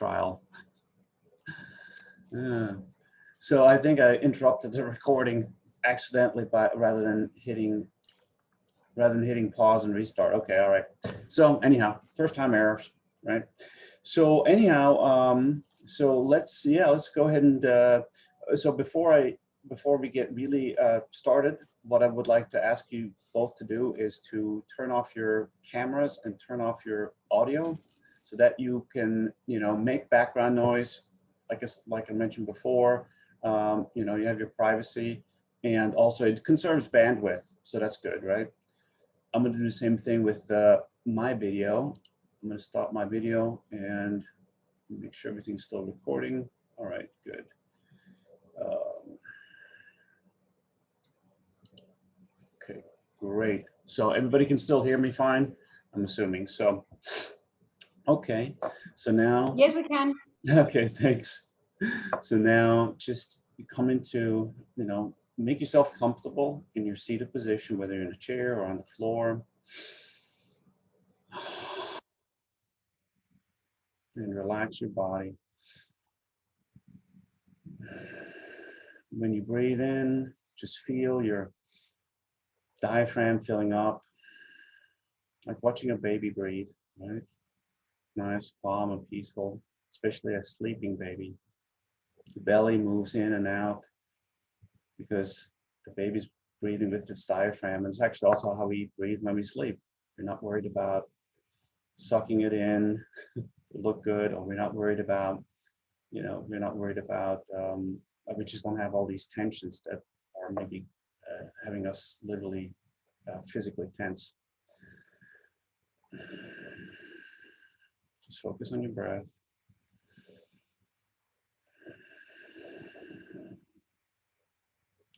trial. So I think I interrupted the recording accidentally rather than hitting pause and restart. Okay, all right. So anyhow, first time errors, right? So anyhow, so let's go ahead and so before we get really started, what I would like to ask you both to do is to turn off your cameras and turn off your audio so that you can, make background noise, like I mentioned before. You have your privacy, and also it conserves bandwidth, so that's good, right? I'm going to do the same thing with my video. I'm going to stop my video and make sure everything's still recording. All right, good. Okay, great. So everybody can still hear me fine, I'm assuming. So, okay. So now. Yes, we can. Okay, thanks. So now just come into, make yourself comfortable in your seated position, whether you're in a chair or on the floor. And relax your body. When you breathe in, just feel your diaphragm filling up, like watching a baby breathe, right? Nice, calm, and peaceful, especially a sleeping baby. The belly moves in and out because the baby's breathing with its diaphragm. And it's actually also how we breathe when we sleep. We're not worried about sucking it in to look good, or we're not worried about, we just don't have all these tensions that are maybe having us literally physically tense. Just focus on your breath.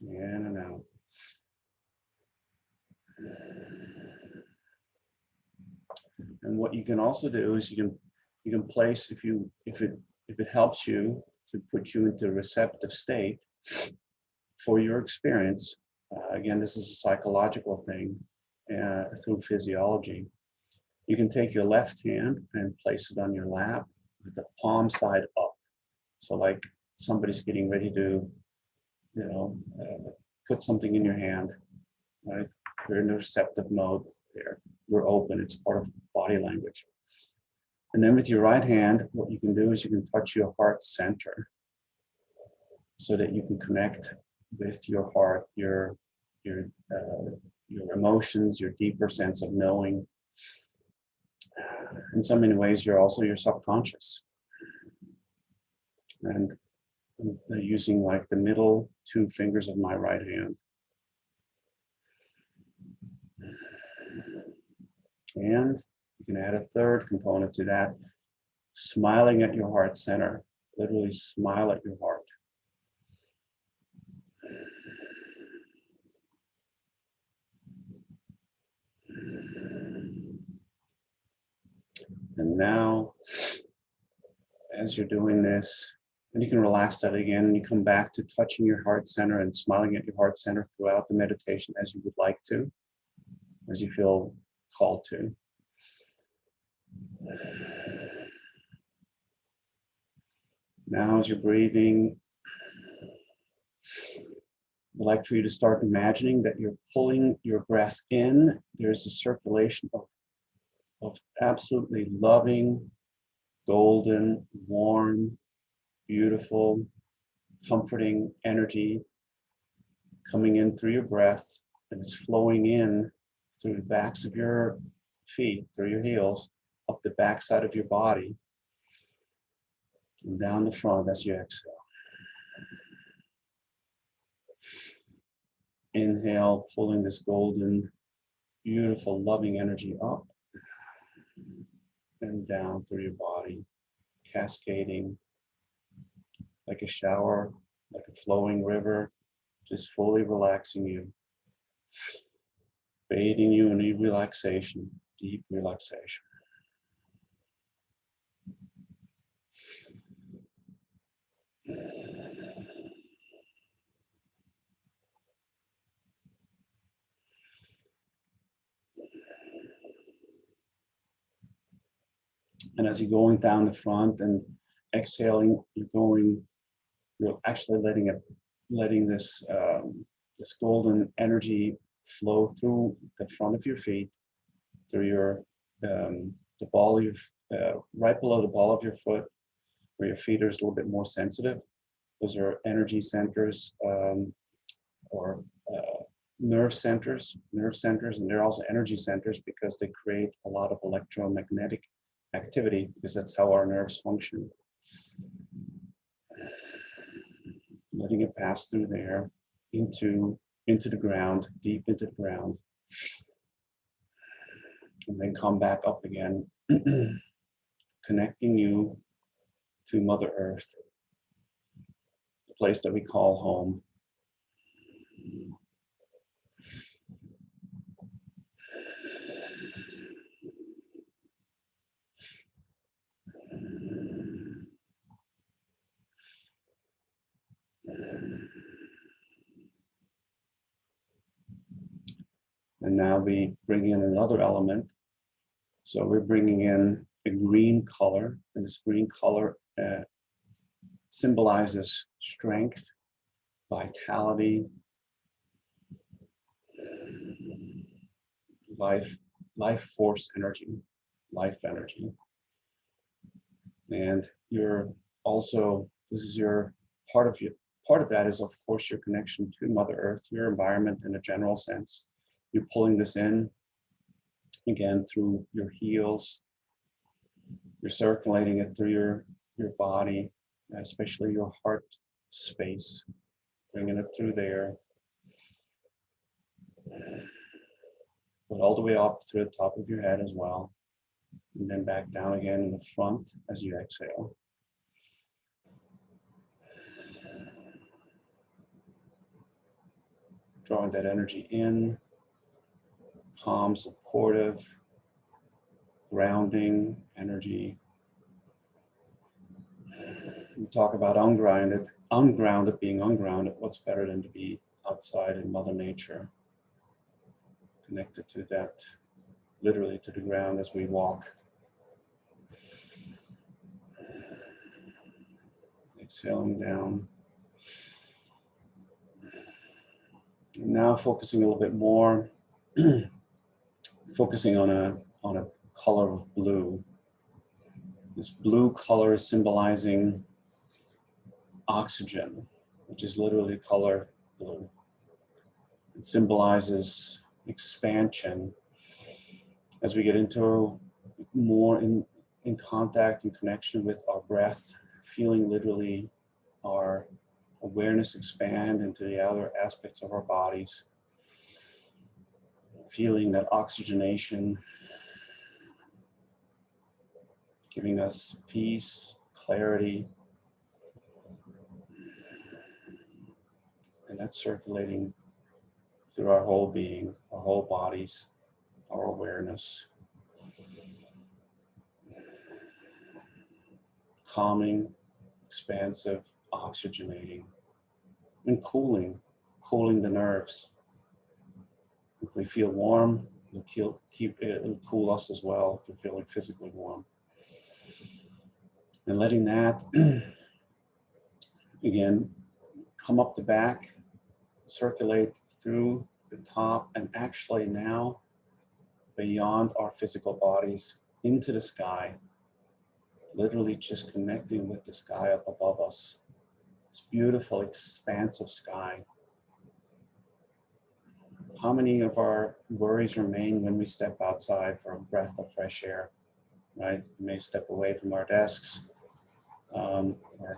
In and out. And what you can also do is you can place, if it helps you to put you into a receptive state for your experience. Again, this is a psychological thing through physiology. You can take your left hand and place it on your lap with the palm side up. So like somebody's getting ready to, put something in your hand, right? You're in a receptive mode there. You're open, it's part of body language. And then with your right hand, what you can do is you can touch your heart center so that you can connect with your heart, your emotions, your deeper sense of knowing. In so many ways, you're also your subconscious. And I'm using like the middle two fingers of my right hand. And you can add a third component to that, smiling at your heart center. Literally smile at your heart. And now, as you're doing this, and you can relax that again, and you come back to touching your heart center and smiling at your heart center throughout the meditation as you would like to, as you feel called to. Now, as you're breathing, I'd like for you to start imagining that you're pulling your breath in. There's a circulation of absolutely loving, golden, warm, beautiful, comforting energy coming in through your breath, and it's flowing in through the backs of your feet, through your heels, up the backside of your body, and down the front as you exhale. Inhale, pulling this golden, beautiful, loving energy up and down through your body, cascading like a shower, like a flowing river, just fully relaxing you, bathing you in relaxation, deep relaxation. And as you're going down the front and exhaling, you're actually letting this this golden energy flow through the front of your feet, through your the ball of right below the ball of your foot, where your feet are a little bit more sensitive. Those are energy centers, or nerve centers, and they're also energy centers because they create a lot of electromagnetic activity, because that's how our nerves function. Letting it pass through there into the ground, deep into the ground, and then come back up again, connecting you to Mother Earth, the place that we call home. And now we bring in another element. So we're bringing in a green color, and this green color symbolizes strength, vitality, life force energy, life energy. And you're also, this is your part of that is, of course, your connection to Mother Earth, your environment in a general sense. You're pulling this in again through your heels. You're circulating it through your body, especially your heart space, bringing it through there, but all the way up through the top of your head as well, and then back down again in the front as you exhale. Drawing that energy in, calm, supportive, grounding energy. We talk about ungrounded being ungrounded. What's better than to be outside in Mother Nature, connected to that, literally to the ground as we walk. Exhaling down. And now focusing a little bit more, focusing on a color of blue. This blue color is symbolizing oxygen, which is literally color blue. It symbolizes expansion as we get into more in contact and connection with our breath, feeling literally our awareness expand into the other aspects of our bodies, feeling that oxygenation, giving us peace, clarity, and that's circulating through our whole being, our whole bodies, our awareness. Calming, expansive, oxygenating, and cooling the nerves. If we feel warm, it'll cool us as well if we're feeling physically warm. And letting that, again, come up the back, circulate through the top, and actually now beyond our physical bodies into the sky, literally just connecting with the sky up above us. This beautiful, expansive sky. How many of our worries remain when we step outside for a breath of fresh air, right? We may step away from our desks, our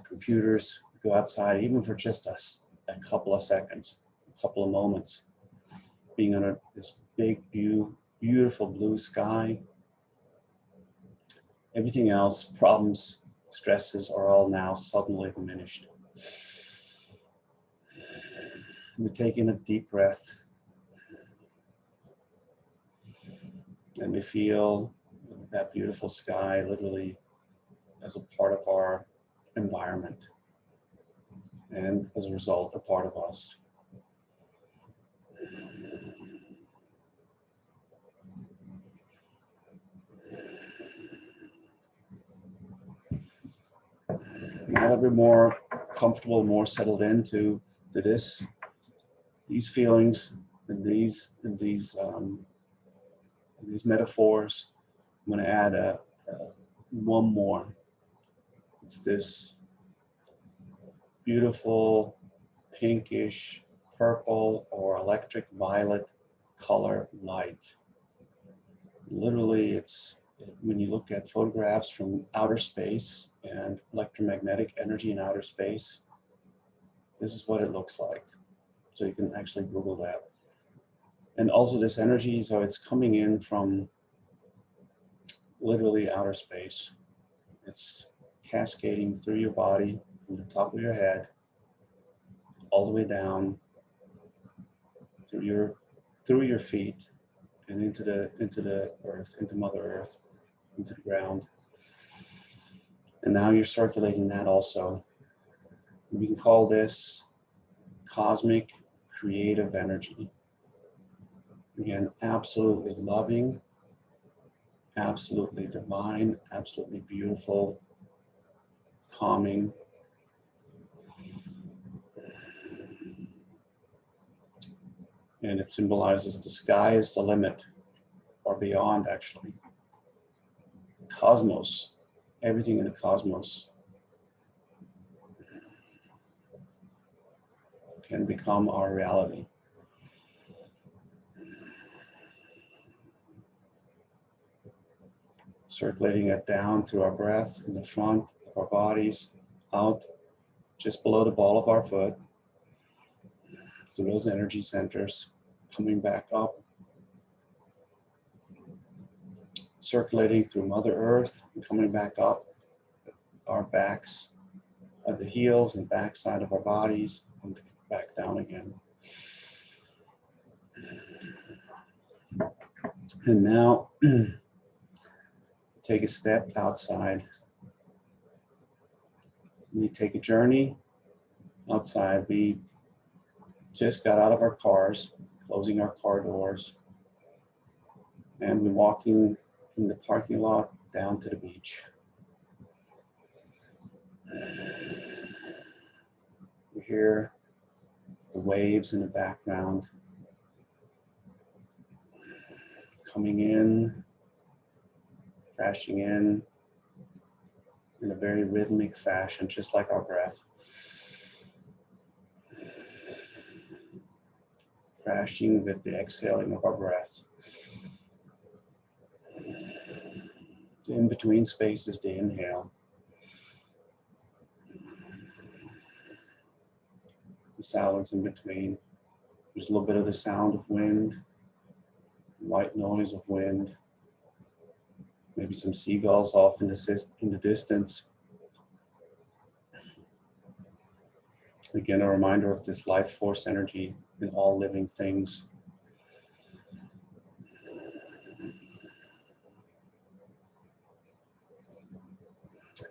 computers, go outside even for just a couple of seconds, a couple of moments, being under this big, beautiful blue sky. Everything else, problems, stresses are all now suddenly diminished. We take in a deep breath. And we feel that beautiful sky literally as a part of our environment. And as a result, a part of us. Now that we're more comfortable, more settled into these feelings and these metaphors, I'm going to add one more. It's this beautiful pinkish purple or electric violet color light. Literally, it's when you look at photographs from outer space and electromagnetic energy in outer space, this is what it looks like. So you can actually Google that. And also this energy, so it's coming in from literally outer space. It's cascading through your body from the top of your head all the way down through your feet and into the earth, into Mother Earth, into the ground. And now you're circulating that also. We can call this cosmic creative energy. Again, absolutely loving, absolutely divine, absolutely beautiful, calming. And it symbolizes the sky is the limit, or beyond actually. Cosmos, everything in the cosmos can become our reality. Circulating it down through our breath in the front of our bodies, out just below the ball of our foot, through those energy centers, coming back up, circulating through Mother Earth and coming back up our backs, at the heels and backside of our bodies, and back down again. And now take a step outside. We take a journey outside. We just got out of our cars, closing our car doors, and we're walking from the parking lot down to the beach. We hear the waves in the background coming in, crashing in a very rhythmic fashion, just like our breath. Crashing with the exhaling of our breath. In between spaces, the inhale. The silence in between. There's a little bit of the sound of wind, white noise of wind. Maybe some seagulls off in the distance. Again, a reminder of this life force energy in all living things.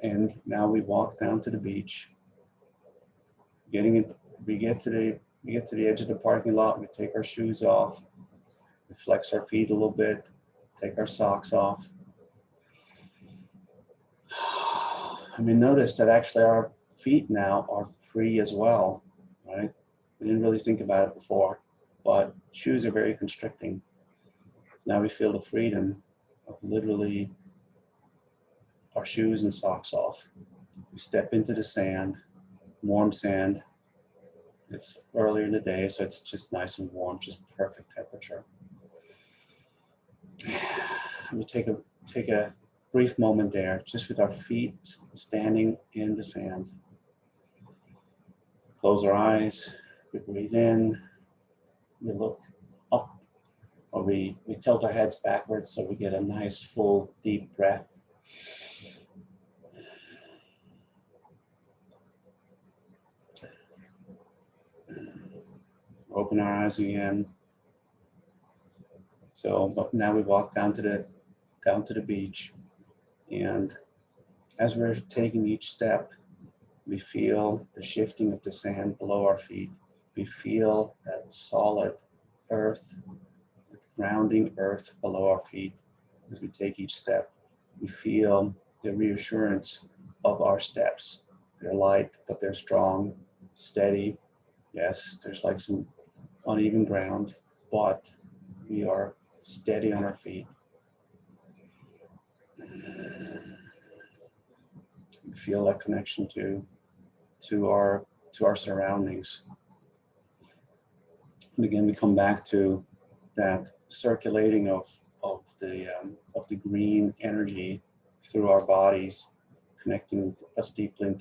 And now we walk down to the beach. We get to the edge of the parking lot. We take our shoes off. We flex our feet a little bit. Take our socks off. I mean, notice that actually our feet now are free as well, right? We didn't really think about it before, but shoes are very constricting. So now we feel the freedom of literally our shoes and socks off. We step into the sand, warm sand. It's earlier in the day, so it's just nice and warm, just perfect temperature. We take a brief moment there, just with our feet standing in the sand. Close our eyes, we breathe in, we look up, or we tilt our heads backwards so we get a nice, full, deep breath. Open our eyes again. So now we walk down to the beach. And as we're taking each step, we feel the shifting of the sand below our feet. We feel that solid earth, that grounding earth below our feet. As we take each step, we feel the reassurance of our steps, They're light, but they're strong, steady. Yes, there's like some uneven ground, but we are steady on our feet. We feel that connection to our surroundings. And again, we come back to that circulating of the green energy through our bodies, connecting us deeply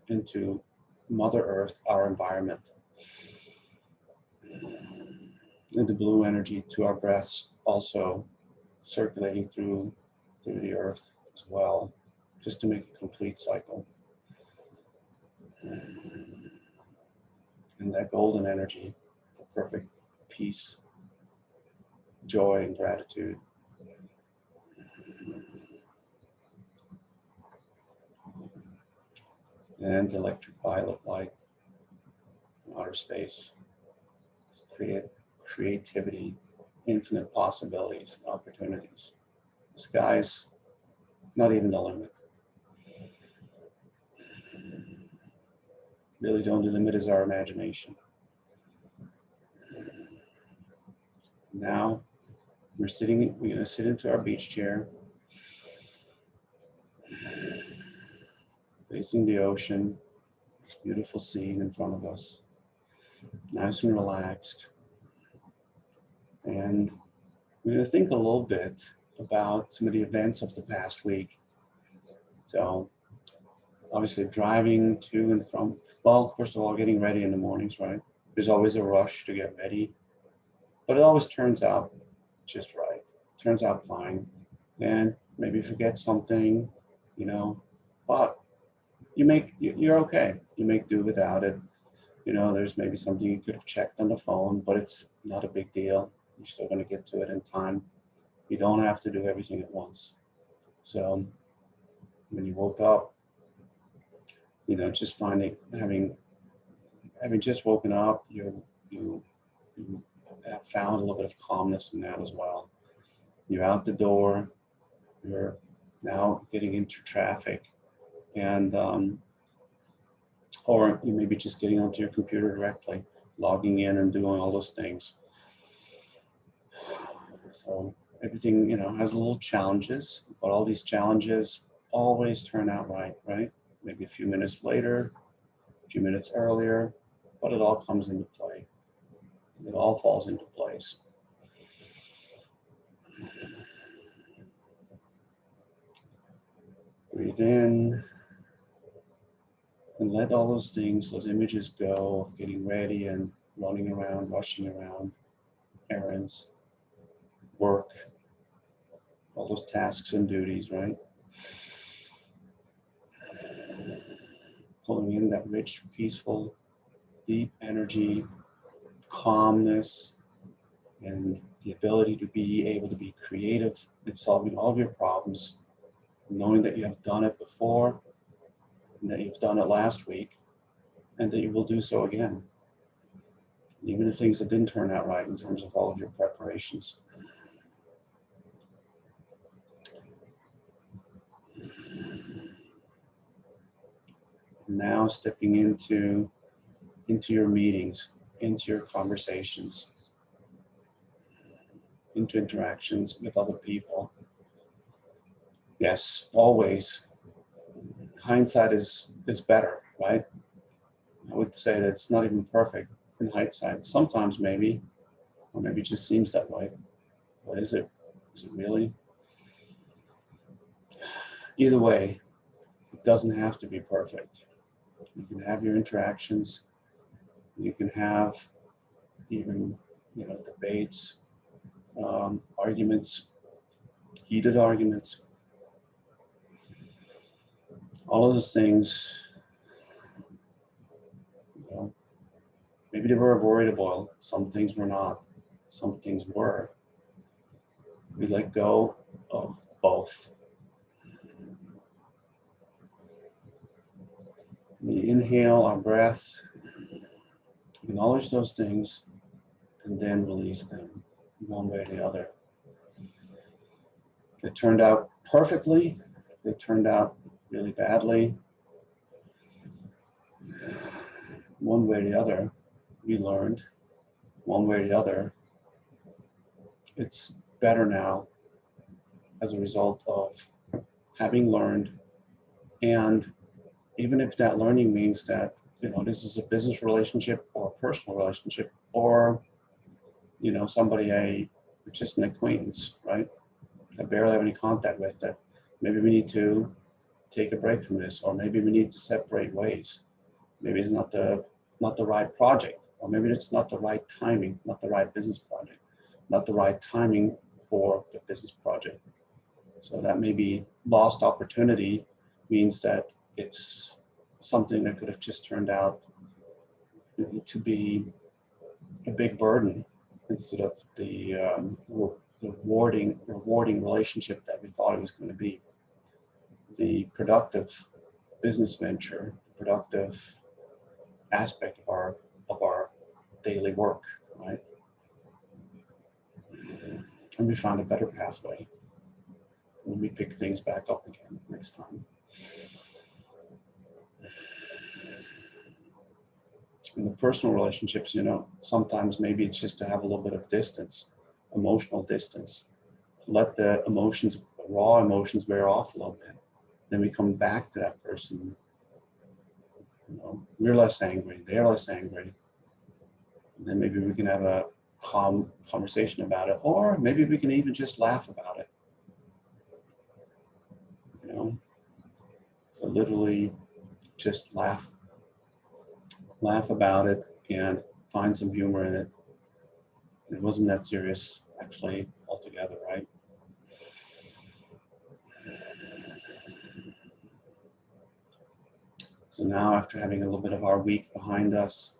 into Mother Earth, our environment. And the blue energy to our breaths also circulating through the earth as well, just to make a complete cycle. And that golden energy, the perfect peace, joy, and gratitude. And the electric violet light from outer space. Creativity, infinite possibilities, and opportunities. The sky's not even the limit. Really, the only limit is our imagination. Now, we're going to sit into our beach chair, facing the ocean, this beautiful scene in front of us, nice and relaxed. And we're going to think a little bit about some of the events of the past week. So, obviously driving to and from, well, first of all, getting ready in the mornings, right? There's always a rush to get ready, but it always turns out just right. Turns out fine. And maybe forget something, but you're okay. You make do without it. There's maybe something you could have checked on the phone, but it's not a big deal. You're still going to get to it in time. You don't have to do everything at once. So when you woke up, just having just woken up, you have found a little bit of calmness in that as well. You're out the door, you're now getting into traffic, and or you may be just getting onto your computer directly, logging in and doing all those things. So everything, has a little challenges, but all these challenges always turn out right? Maybe a few minutes later, a few minutes earlier, but it all comes into play. It all falls into place. Breathe in and let all those things, those images go of getting ready and running around, rushing around, errands, work, all those tasks and duties, right? Pulling in that rich, peaceful, deep energy, calmness, and the ability to be able to be creative in solving all of your problems, knowing that you have done it before, and that you've done it last week, and that you will do so again. Even the things that didn't turn out right in terms of all of your preparations. Now stepping into your meetings, into your conversations, into interactions with other people. Yes, always. Hindsight is better, right? I would say that it's not even perfect in hindsight. Sometimes maybe, or maybe it just seems that way. What is it? Is it really? Either way, it doesn't have to be perfect. You can have your interactions. You can have even, debates, arguments, heated arguments. All of those things, maybe they were avoidable. Some things were not. Some things were. We let go of both. We inhale our breath, acknowledge those things, and then release them one way or the other. They turned out perfectly. They turned out really badly. one way or the other, we learned, one way or the other, it's better now as a result of having learned. And even if that learning means that, this is a business relationship or a personal relationship, or, somebody just an acquaintance, right? I barely have any contact with, that maybe we need to take a break from this, or maybe we need to separate ways. Maybe it's not the right project, or maybe it's not the right timing, not the right business project, not the right timing for the business project. So that maybe lost opportunity means that it's something that could have just turned out to be a big burden instead of the rewarding relationship that we thought it was going to be. The productive business venture, productive aspect of our daily work, right? And we found a better pathway when we pick things back up again next time. In the personal relationships, sometimes maybe it's just to have a little bit of distance, emotional distance, to let the emotions, raw emotions, wear off a little bit. Then we come back to that person. We're less angry, they're less angry. And then maybe we can have a calm conversation about it, or maybe we can even just laugh about it. So literally just laugh about it and find some humor in it. And it wasn't that serious, actually, altogether, right? So now, after having a little bit of our week behind us,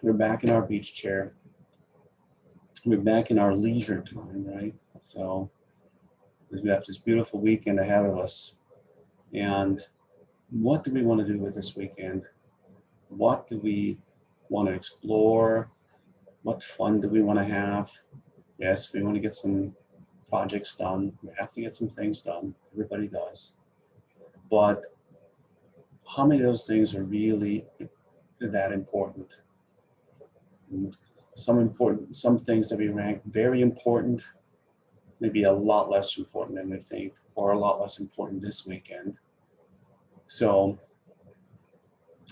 we're back in our beach chair. We're back in our leisure time, right? So we have this beautiful weekend ahead of us. And what do we want to do with this weekend? What do we want to explore? What fun do we want to have? Yes, we want to get some projects done. We have to get some things done. Everybody does. But how many of those things are really that important? Some things that we rank very important, maybe a lot less important than we think, or a lot less important this weekend. So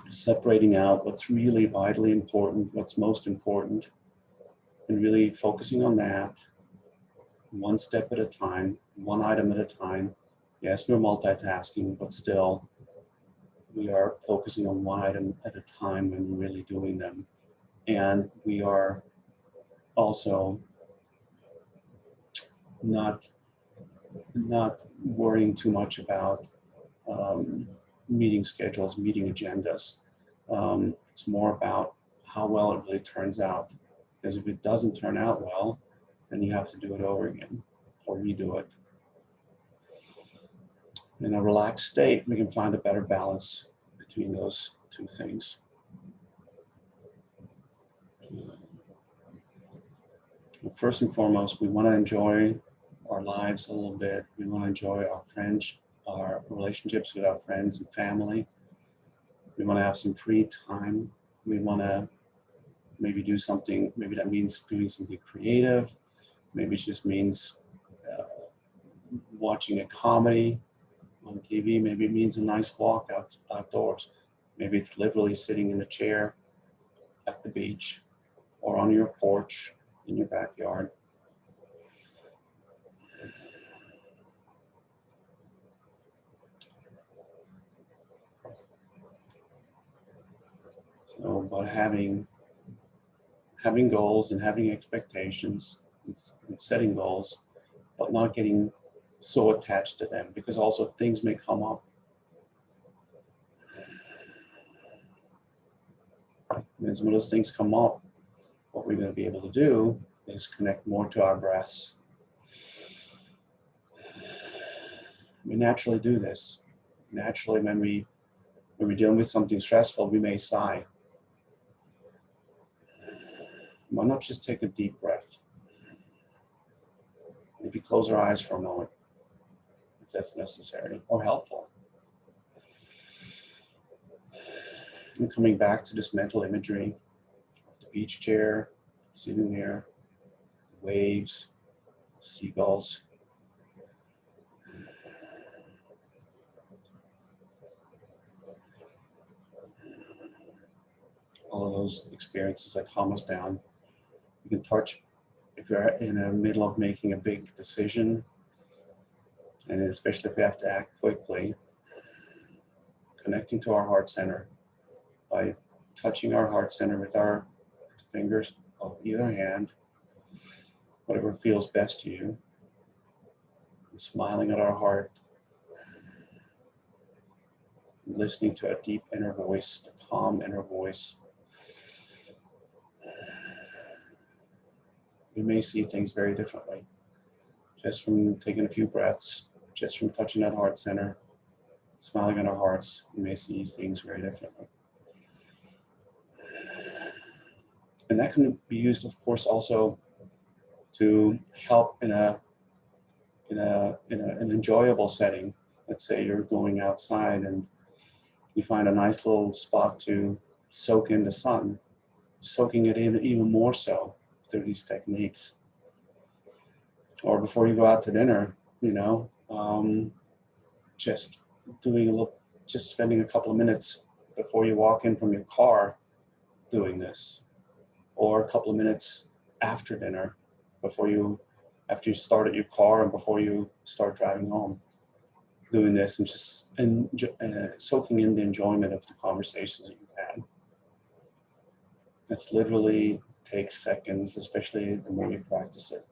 separating out what's really vitally important, what's most important, and really focusing on that one step at a time, one item at a time. Yes, we're multitasking, but still we are focusing on one item at a time when we're really doing them. And we are also not worrying too much about meeting schedules, meeting agendas. It's more about how well it really turns out. Because if it doesn't turn out well, then you have to do it over again or redo it. In a relaxed state, we can find a better balance between those two things. First and foremost, we want to enjoy our lives a little bit. We want to enjoy our friends, our relationships with our friends and family. We want to have some free time. We want to maybe do something, maybe that means doing something creative. Maybe it just means watching a comedy on TV. Maybe it means a nice walk outdoors. Maybe it's literally sitting in a chair at the beach or on your porch in your backyard. So, but having goals and having expectations and setting goals, but not getting so attached to them, because also things may come up. When some of those things come up, what we're going to be able to do is connect more to our breaths. We naturally do this. Naturally, when we're dealing with something stressful, we may sigh. Why not just take a deep breath? Maybe close our eyes for a moment, if that's necessary or helpful. And coming back to this mental imagery of the beach chair, sitting there, waves, seagulls. All of those experiences that calm us down. You can touch if you're in the middle of making a big decision, and especially if we have to act quickly, connecting to our heart center by touching our heart center with our fingers of either hand, whatever feels best to you, and smiling at our heart, listening to a deep inner voice, the calm inner voice. We may see things very differently just from taking a few breaths, just from touching that heart center, smiling at our hearts. We may see things very differently. And that can be used, of course, also to help in an enjoyable setting. Let's say you're going outside and you find a nice little spot to soak in the sun, soaking it in even more so through these techniques. Or before you go out to dinner, just spending a couple of minutes before you walk in from your car doing this, or a couple of minutes after dinner, after you start at your car and before you start driving home, doing this and just soaking in the enjoyment of the conversation that you've had. It's literally takes seconds, especially the more you practice it.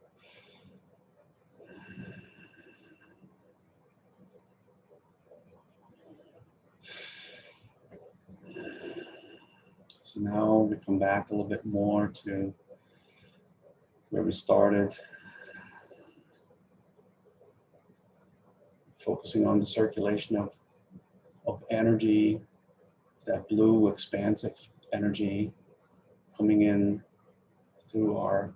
So now we come back a little bit more to where we started, focusing on the circulation of energy, that blue expansive energy coming in through our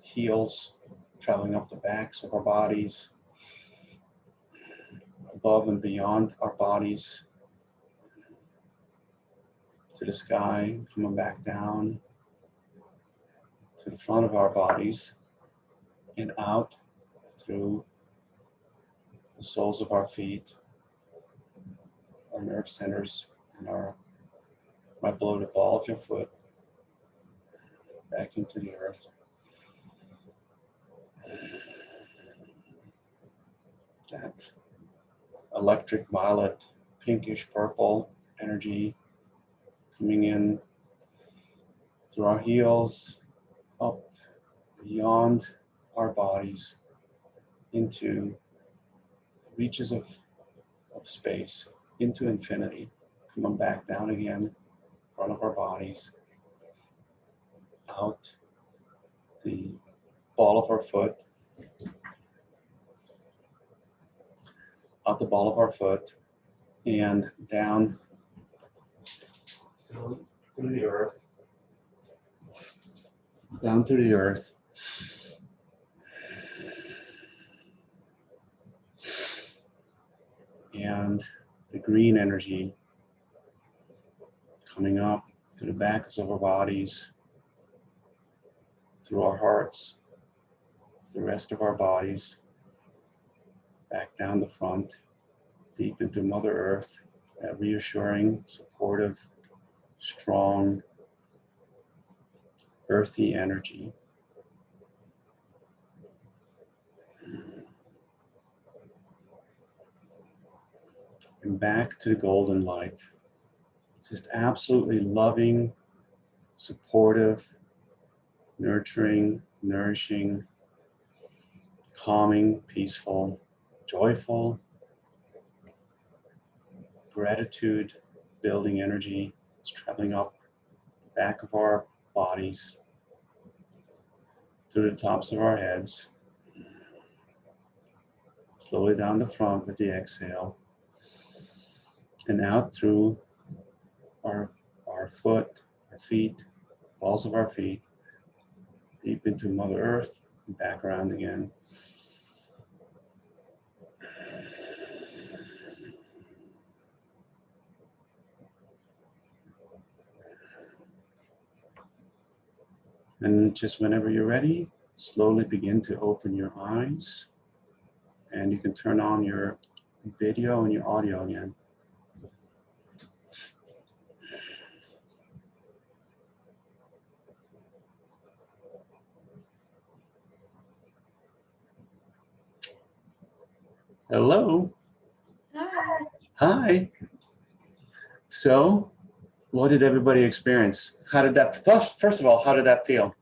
heels, traveling up the backs of our bodies, above and beyond our bodies, to the sky, coming back down to the front of our bodies and out through the soles of our feet, our nerve centers, and right below the ball of your foot, back into the earth. That electric violet, pinkish purple energy coming in through our heels, up beyond our bodies, into reaches of space, into infinity, coming back down again, in front of our bodies, out the ball of our foot, and down through the earth, down through the earth. And the green energy coming up through the backs of our bodies, through our hearts, the rest of our bodies, back down the front, deep into Mother Earth, that reassuring, supportive, strong, earthy energy. And back to the golden light. Just absolutely loving, supportive, nurturing, nourishing, calming, peaceful, joyful, gratitude, building energy. It's traveling up the back of our bodies, through the tops of our heads, slowly down the front with the exhale, and out through our foot, our feet, balls of our feet, deep into Mother Earth, and back around again. And just whenever you're ready, slowly begin to open your eyes, and you can turn on your video and your audio again. Hello. Hi. Hi. So, what did everybody experience? How did that, first of all, how did that feel?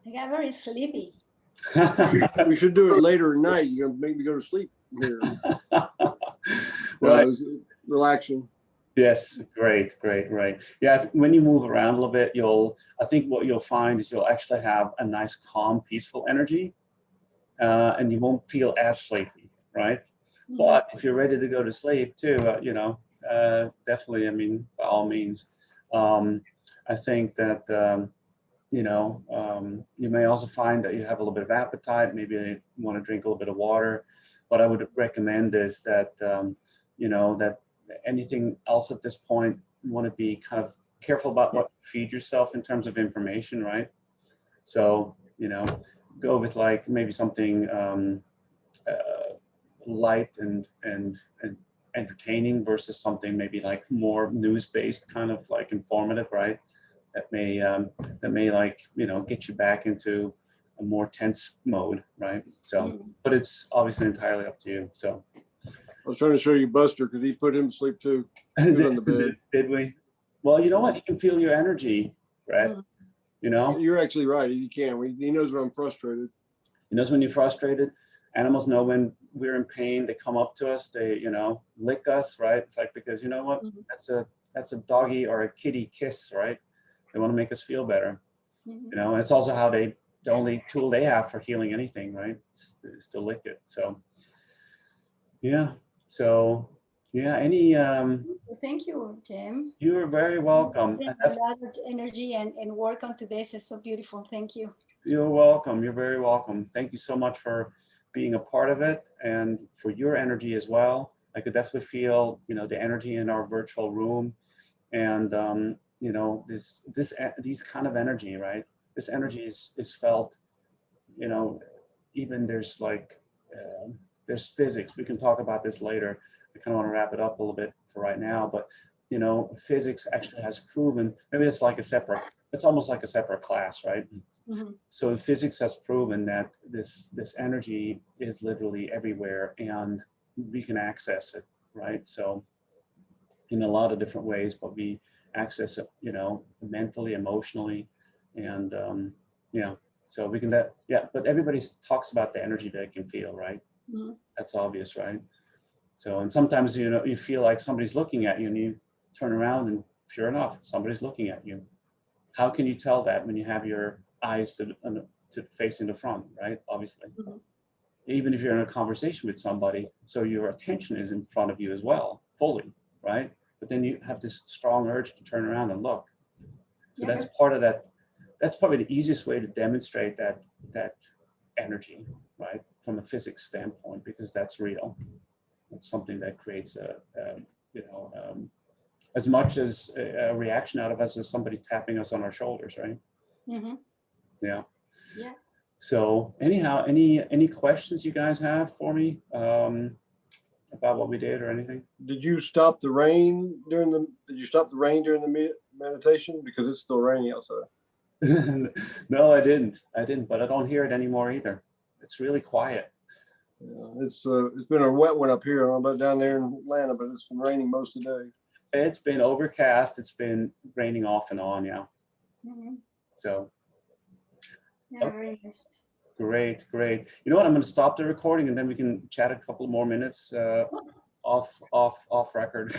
I got very sleepy. We should do it later at night. You're gonna make me go to sleep here. Right. It was relaxing. Yes, great, right. Yeah, when you move around a little bit, I think what you'll find is you'll actually have a nice, calm, peaceful energy, and you won't feel as sleepy, right? Mm-hmm. But if you're ready to go to sleep too, definitely, I mean, by all means. I think that, you may also find that you have a little bit of appetite, maybe you want to drink a little bit of water. What I would recommend is that, that anything else at this point, you want to be kind of careful about what you feed yourself in terms of information, right? So, go with like maybe something light and entertaining versus something maybe like more news-based, kind of like informative, right? That may like, get you back into a more tense mode, right? So, but it's obviously entirely up to you. So I was trying to show you Buster because he put him to sleep too. He was on the bed. Did we? Well, you know what? You can feel your energy, right? You're actually right. He can. He knows when I'm frustrated. He knows when you're frustrated. Animals know when we're in pain. They come up to us. They, lick us, right? It's like, because you know what? That's a doggy or a kitty kiss, right? They want to make us feel better. It's also how the only tool they have for healing anything, right? Is to lick it. So, yeah. So, yeah. Any. Thank you, Jim. You are very welcome. A lot of energy and work on this is so beautiful. Thank you. You're welcome. You're very welcome. Thank you so much for being a part of it and for your energy as well. I could definitely feel, the energy in our virtual room, and these kind of energy, right? This energy is felt, even there's like, there's physics. We can talk about this later. I kind of want to wrap it up a little bit for right now, but physics actually has proven, maybe it's almost like a separate class, right? So physics has proven that this energy is literally everywhere and we can access it, right? So in a lot of different ways, but we access it, mentally, emotionally, and so we can but everybody talks about the energy they can feel, right? That's obvious, right? So, and sometimes, you feel like somebody's looking at you and you turn around and sure enough, somebody's looking at you. How can you tell that when you have your eyes to facing the front, right? Obviously. Even if you're in a conversation with somebody, so your attention is in front of you as well, fully, right? But then you have this strong urge to turn around and look. So that's part of that. That's probably the easiest way to demonstrate that energy, right? From a physics standpoint, because that's real. It's something that creates as much as a reaction out of us as somebody tapping us on our shoulders, right? Yeah. So anyhow, any questions you guys have for me about what we did or anything? Did you stop the rain during the meditation? Because it's still raining outside. No, I didn't, but I don't hear it anymore either. It's really quiet. Yeah, it's been a wet one up here. I don't know about down there in Atlanta, but it's been raining most of the day. It's been overcast. It's been raining off and on, yeah. So. Very nice. Great. You know what? I'm going to stop the recording and then we can chat a couple more minutes off record.